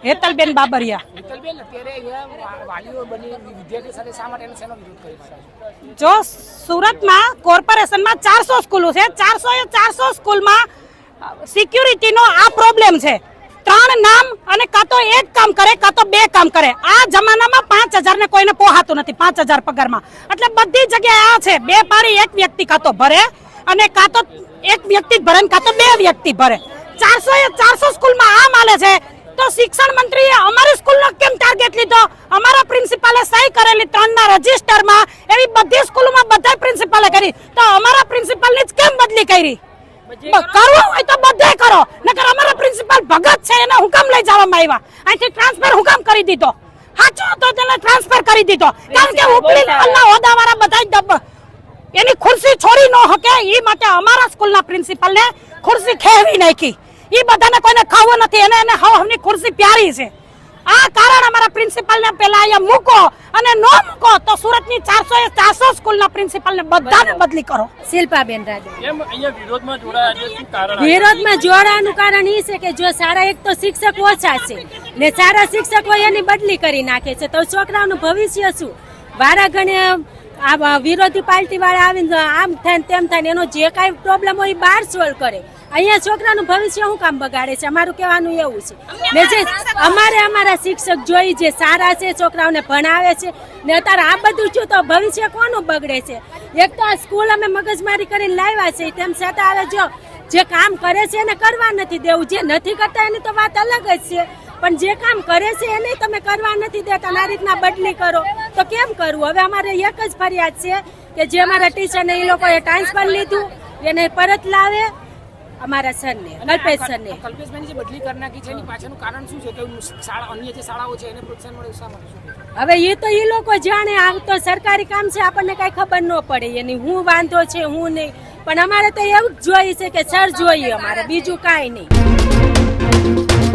હેતલબેન બાબરિયા. હેતલબેન, અત્યારે અહીંયા વાલીઓ બની વિદ્યાર્થીઓ સાથે શા માટે શેનો વિરોધ કરી રહ્યા છે? જો સુરતમાં કોર્પોરેશનમાં 400 સ્કૂલો છે, 400 સ્કૂલમાં સિક્યુરિટીનો આ પ્રોબ્લેમ છે. 3 નામ અને કાં તો એક કામ કરે કાં તો 2 કામ કરે. આ જમાનામાં 5000 ને કોઈને પોહાતું નથી, 5000 પગારમાં. એટલે બધી જગ્યાએ આ છે, 2 પારી 1 વ્યક્તિ કાં તો ભરે અને કાં તો 1 વ્યક્તિ જ ભરે કાં તો 2 વ્યક્તિ ભરે. 400 સ્કૂલમાં આ માલે છે. તો શિક્ષણ મંત્રીએ અમારી સ્કૂલનો કેમ ટાર્ગેટ લીધો? અમારા પ્રિન્સિપાલે સહી કરેલી 3ના રજીસ્ટરમાં એવી બધી સ્કૂલોમાં બધા પ્રિન્સિપાલે કરી, તો અમારા પ્રિન્સિપાલની જ કેમ બદલી કરી? કરવું હોય તો બધે કરો, નકર અમારા પ્રિન્સિપાલ ભગત છે એને હુકમ લઈ જવામાં આવ્યા, અહીંથી ટ્રાન્સફર હુકમ કરી દીધો. સાચું તો તેને ટ્રાન્સફર કરી દીધો, કારણ કે ઉપલી લેવલના હોદ્દાવાળા બધા એની ખુરશી છોડી ન શકે. એ માટે અમારા સ્કૂલના પ્રિન્સિપાલને ખુરશી ખેવી નાખી. એ બધાને કોઈને ખાવું નથી, એને હવની ખુરશી પ્યારી છે. આ કારણ અમારા પ્રિન્સિપાલને પેલા અહીંયા મૂકો, અને નો મૂકો તો સુરતની 400 સ્કૂલના પ્રિન્સિપાલને બધાને બદલી કરો. શિલ્પાબેન રાજા. કેમ અહીંયા વિરોધમાં જોડાયા છે? શું કારણ? વિરોધમાં જોડાવાનું કારણ એ છે કે જો સારા એક તો શિક્ષક ઓછા છે ને સારા શિક્ષકો એની બદલી કરી નાખે છે, તો છોકરાઓનું ભવિષ્ય શું? વારા ઘણે આ વિરોધી પાર્ટી વાળા આવીને આમ થાય તેમ થાય, એનો જે કાંઈ પ્રોબ્લેમ હોય એ બહાર સોલ્વ કરે. અહીંયા છોકરાનું ભવિષ્ય શું કામ બગાડે છે? અમારું કહેવાનું એવું છે ને જે અમારા શિક્ષક જોઈ જે સારા છે, છોકરાઓને ભણાવે છે ને અત્યારે આ બધું છું તો ભવિષ્ય કોનું બગડે છે? એક તો આ સ્કૂલ અમે મગજમારી કરીને લાવ્યા છે, તેમ છતાં હવે જો જે કામ કરે છે એને કરવા નથી દેવું, જે નથી કરતા એની તો વાત અલગ જ છે, પણ જે કામ કરે છે એને તમે કરવા નથી દેતા. આ રીતના બદલી કરો તો કેમ કરવું? હવે અમારે એક જ ફરિયાદ છે કે જે અમારા ટીચરને એ લોકોએ ટ્રાન્સફર લીધું એને પરત લાવે, અમારા સરને, કલ્પેશ સરને. કલ્પેશભાઈની જે બદલી કરી નાખી છે એની પાછળનું કારણ શું છે? કે શાળા અન્ય જે શાળાઓ છે એને પ્રોત્સાહન મળે શા માટે? હવે એ તો એ લોકો જાણે, આ તો સરકારી કામ છે, આપણને કઈ ખબર ન પડે એની હું વાંધો છે હું નહીં, પણ અમારે તો એવું જ જોઈએ છે કે સર જોઈએ, અમારે બીજું કાંઈ નહીં.